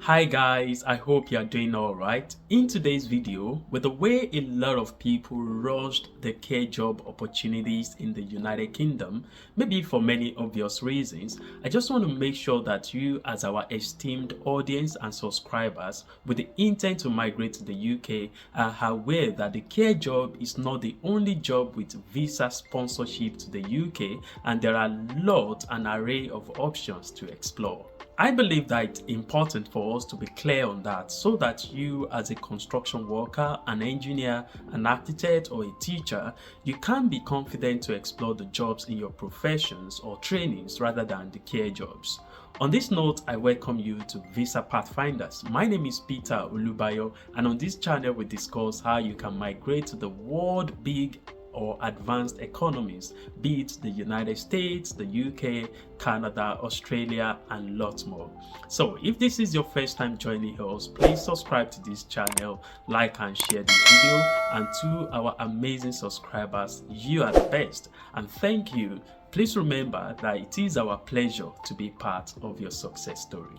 Hi guys, I hope you are doing alright. In today's video, with the way a lot of people rushed the care job opportunities in the United Kingdom, maybe for many obvious reasons, I just want to make sure that you as our esteemed audience and subscribers with the intent to migrate to the UK are aware that the care job is not the only job with visa sponsorship to the UK, and there are lots and array of options to explore. I believe that it's important for us to be clear on that so that you as a construction worker, an engineer, an architect or a teacher, you can be confident to explore the jobs in your professions or trainings rather than the care jobs. On this note, I welcome you to Visa Pathfinders. My name is Peter Ulubayo, and on this channel we discuss how you can migrate to the world big or advanced economies, be it the United States, the UK, Canada, Australia, and lots more. So if this is your first time joining us, please subscribe to this channel, like and share this video, and to our amazing subscribers, you are the best, and thank you. Please remember that it is our pleasure to be part of your success story.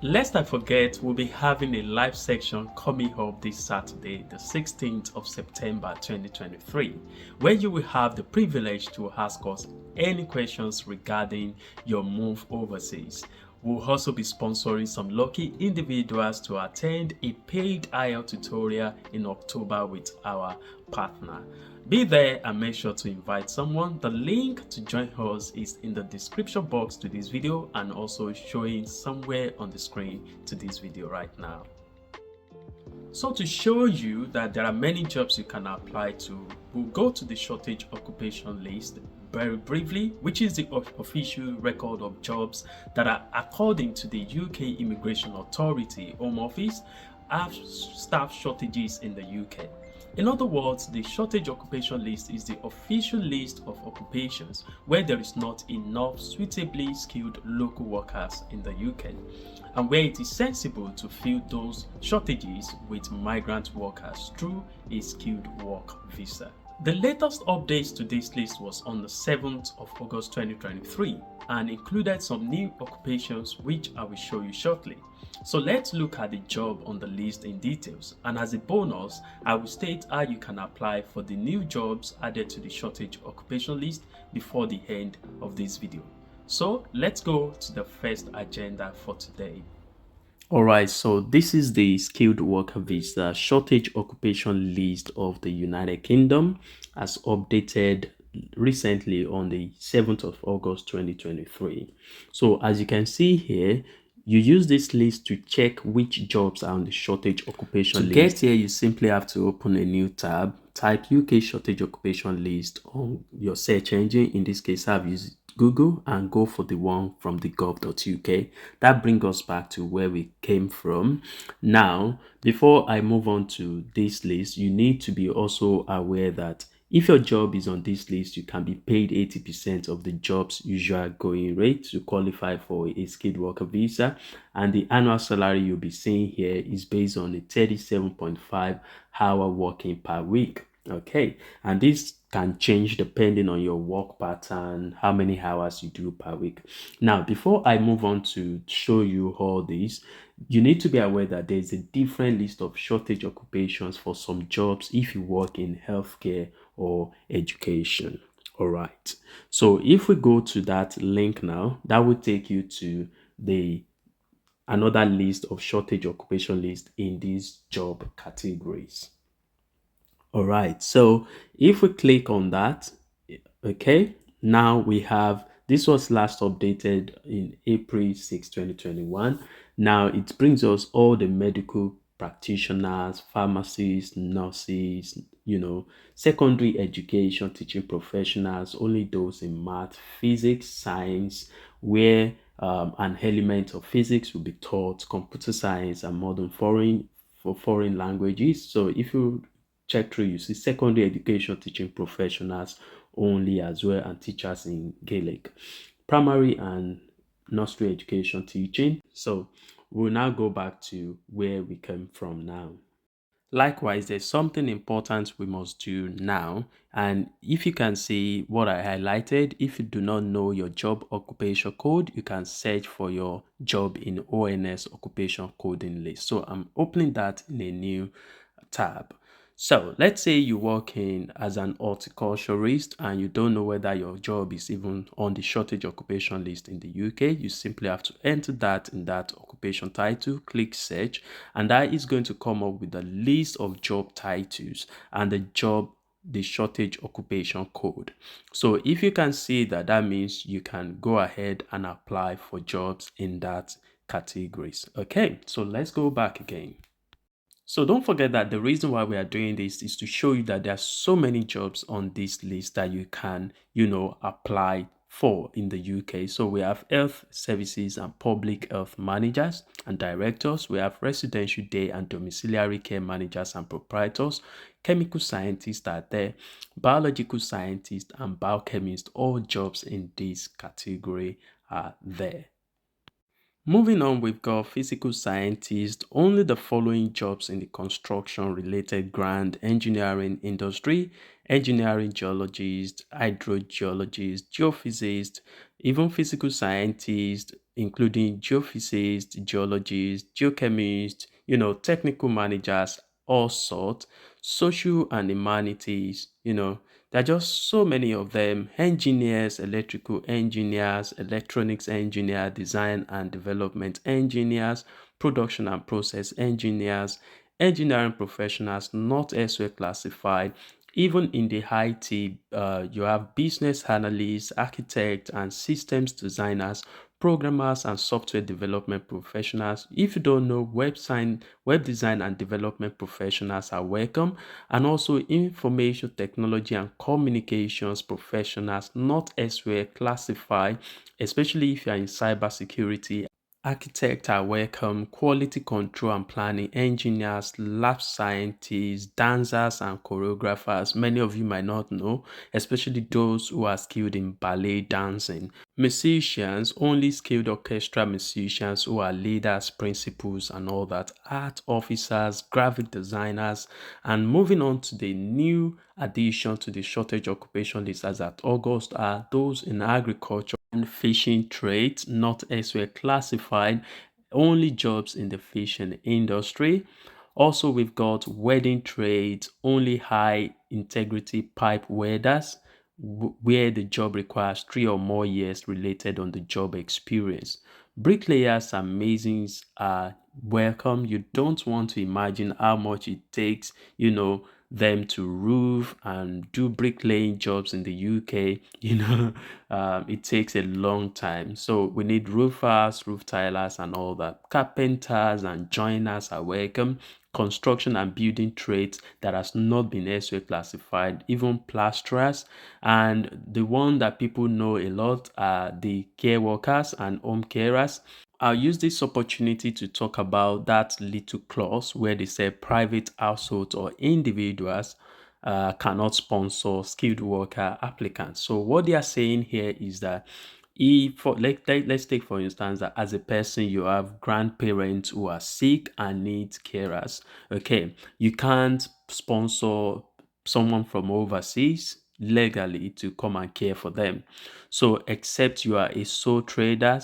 Lest I forget, we'll be having a live section coming up this Saturday, the 16th of September 2023, where you will have the privilege to ask us any questions regarding your move overseas. We'll also be sponsoring some lucky individuals to attend a paid IELTS tutorial in October with our partner. Be there and make sure to invite someone. The link to join us is in the description box to this video and also showing somewhere on the screen to this video right now. So to show you that there are many jobs you can apply to, we'll go to the shortage occupation list very briefly, which is the official record of jobs that are, according to the UK Immigration Authority Home Office, have staff shortages in the UK. In other words, the shortage occupation list is the official list of occupations where there is not enough suitably skilled local workers in the UK, and where it is sensible to fill those shortages with migrant workers through a skilled work visa. The latest updates to this list was on the 7th of August 2023 and included some new occupations which I will show you shortly. So let's look at the job on the list in details, and as a bonus I will state how you can apply for the new jobs added to the shortage occupation list before the end of this video. So let's go to the first agenda for today. Alright, so this is the skilled worker visa shortage occupation list of the United Kingdom as updated recently on the 7th of August 2023. So as you can see here, you use this list to check which jobs are on the shortage occupation list. To get here, you simply have to open a new tab, type UK shortage occupation list on your search engine. In this case, I've used Google, and go for the one from the gov.uk. That brings us back to where we came from. Now, before I move on to this list, you need to be also aware that if your job is on this list, you can be paid 80% of the job's usual going rate to qualify for a skilled worker visa, and the annual salary you'll be seeing here is based on a 37.5-hour working per week. Okay, and this can change depending on your work pattern, how many hours you do per week. Now, before I move on to show you all this, you need to be aware that there's a different list of shortage occupations for some jobs if you work in healthcare or education. All right, so if we go to that link now, that will take you to the another list of shortage occupation list in these job categories. All right, so if we click on that, okay, now we have, this was last updated in April 6, 2021. Now it brings us all the medical practitioners, pharmacists, nurses, secondary education teaching professionals, only those in math, physics, science, where an element of physics will be taught, computer science, and modern foreign languages. So if you check through, you see secondary education teaching professionals only as well, and teachers in Gaelic, primary and nursery education teaching. So we'll now go back to where we came from now. Likewise, there's something important we must do now. And if you can see what I highlighted, if you do not know your job occupation code, you can search for your job in ONS occupation coding list. So I'm opening that in a new tab. So let's say you work in as an horticulturist and you don't know whether your job is even on the shortage occupation list in the UK. You simply have to enter that in that occupation title, click search, and that is going to come up with a list of job titles and the shortage occupation code. So if you can see that, that means you can go ahead and apply for jobs in that categories. Okay, so let's go back again. So don't forget that the reason why we are doing this is to show you that there are so many jobs on this list that you can, apply for in the UK. So we have health services and public health managers and directors. We have residential day and domiciliary care managers and proprietors. Chemical scientists are there, biological scientists and biochemists. All jobs in this category are there. Moving on, we've got physical scientists, only the following jobs in the construction related grand engineering industry: engineering geologist, hydrogeologist, geophysicist, even physical scientists, including geophysicists, geologists, geochemists, technical managers, all sorts, social and humanities, there are just so many of them: engineers, electrical engineers, electronics engineer, design and development engineers, production and process engineers, engineering professionals not elsewhere classified. Even in the IT, you have business analysts, architects, and systems designers, programmers, and software development professionals. If you don't know, web design and development professionals are welcome, and also information technology and communications professionals not elsewhere classified, especially if you are in cybersecurity. Architects are welcome, quality control and planning engineers, lab scientists, dancers and choreographers. Many of you might not know, especially those who are skilled in ballet dancing. Musicians, only skilled orchestra musicians who are leaders, principals, and all that. Art officers, graphic designers, and moving on to the new addition to the shortage occupation list as at August are those in agriculture and fishing trades, not elsewhere classified, only jobs in the fishing industry. Also, we've got welding trades, only high integrity pipe welders, where the job requires 3 or more years related on the job experience. Bricklayers and masons are welcome. You don't want to imagine how much it takes, them to roof and do bricklaying jobs in the UK. It takes a long time. So we need roofers, roof tilers, and all that. Carpenters and joiners are welcome. Construction and building trades that has not been elsewhere classified, even plasterers, and the one that people know a lot are the care workers and home carers. I'll use this opportunity to talk about that little clause where they say private households or individuals cannot sponsor skilled worker applicants. So what they are saying here is that if for let's take for instance that as a person you have grandparents who are sick and need carers. Okay, you can't sponsor someone from overseas legally to come and care for them. So except you are a sole trader,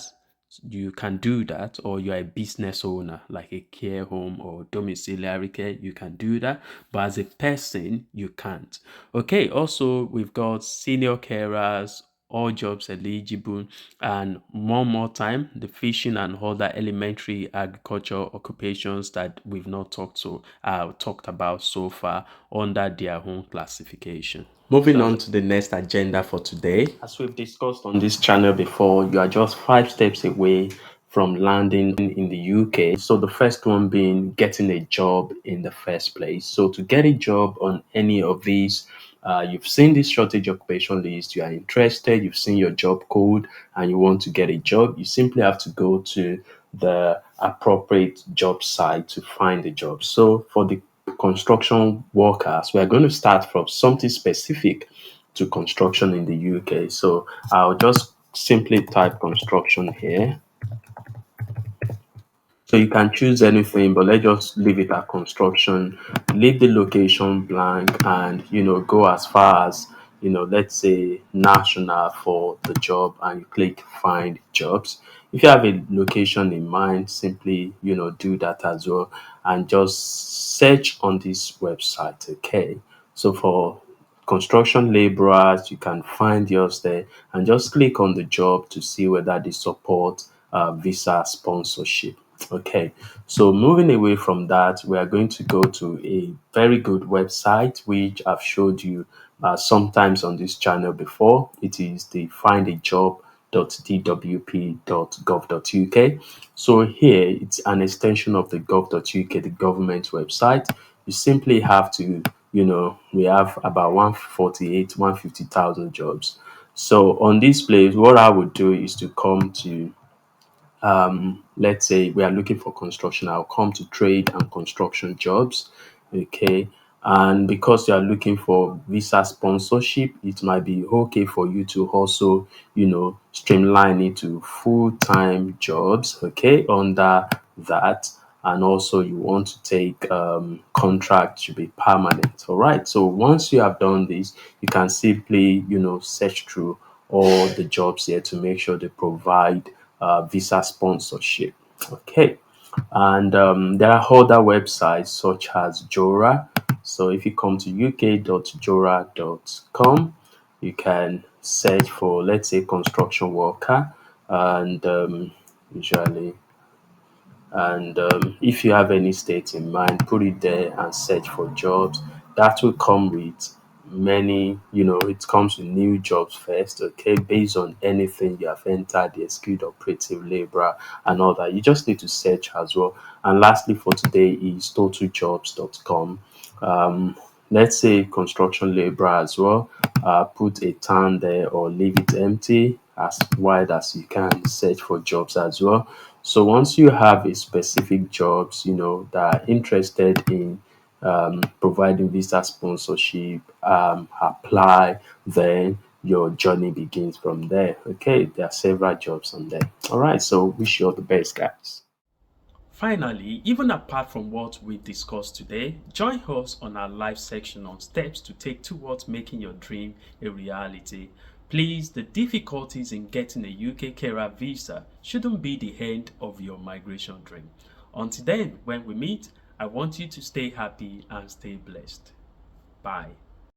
you can do that, or you're a business owner like a care home or domiciliary care, you can do that, but as a person you can't. Okay, also we've got senior carers, all jobs eligible, and one more time the fishing and other elementary agriculture occupations that we've not talked about so far under their own classification. Moving on to the next agenda for today. As we've discussed on this channel before, you are just 5 steps away from landing in the UK. So the first one being getting a job in the first place. So to get a job on any of these, you've seen this shortage occupation list, you are interested, you've seen your job code, and you want to get a job, you simply have to go to the appropriate job site to find a job. So for the construction workers, we are going to start from something specific to construction in the UK. So I'll just simply type construction here. So you can choose anything, but let's just leave it at construction. Leave the location blank, and go as far as let's say national for the job, and you click find jobs. If you have a location in mind, simply do that as well, and just search on this website. Okay, so for construction laborers, you can find yours there, and just click on the job to see whether they support visa sponsorship. Okay, so moving away from that, we are going to go to a very good website which I've showed you sometimes on this channel before. It is the findajob.dwp.gov.uk. So here it's an extension of the gov.uk, the government website. You simply have to, we have about 148, 150,000 jobs. So on this place, what I would do is to come to let's say we are looking for construction. I'll come to trade and construction jobs. Okay, and because you are looking for visa sponsorship, it might be okay for you to also streamline it to full-time jobs, okay, under that. And also you want to take contract to be permanent. All right, so once you have done this, you can simply search through all the jobs here to make sure they provide visa sponsorship. Okay, and there are other websites such as Jora. So if you come to uk.jora.com, you can search for, let's say, construction worker, and usually and if you have any state in mind, put it there and search for jobs. That will come with many, it comes with new jobs first, okay, based on anything you have entered, the skilled operative laborer and all that. You just need to search as well. And lastly for today is totaljobs.com. Let's say construction laborer as well. Put a town there or leave it empty as wide as you can. Search for jobs as well. So once you have a specific jobs, that are interested in providing visa sponsorship, apply, then your journey begins from there. Okay, there are several jobs on there. All right, so wish you all the best, guys. Finally, even apart from what we discussed today, join us on our live section on steps to take towards making your dream a reality. Please, the difficulties in getting a UK carer visa shouldn't be the end of your migration dream. Until then, when we meet, I want you to stay happy and stay blessed. Bye.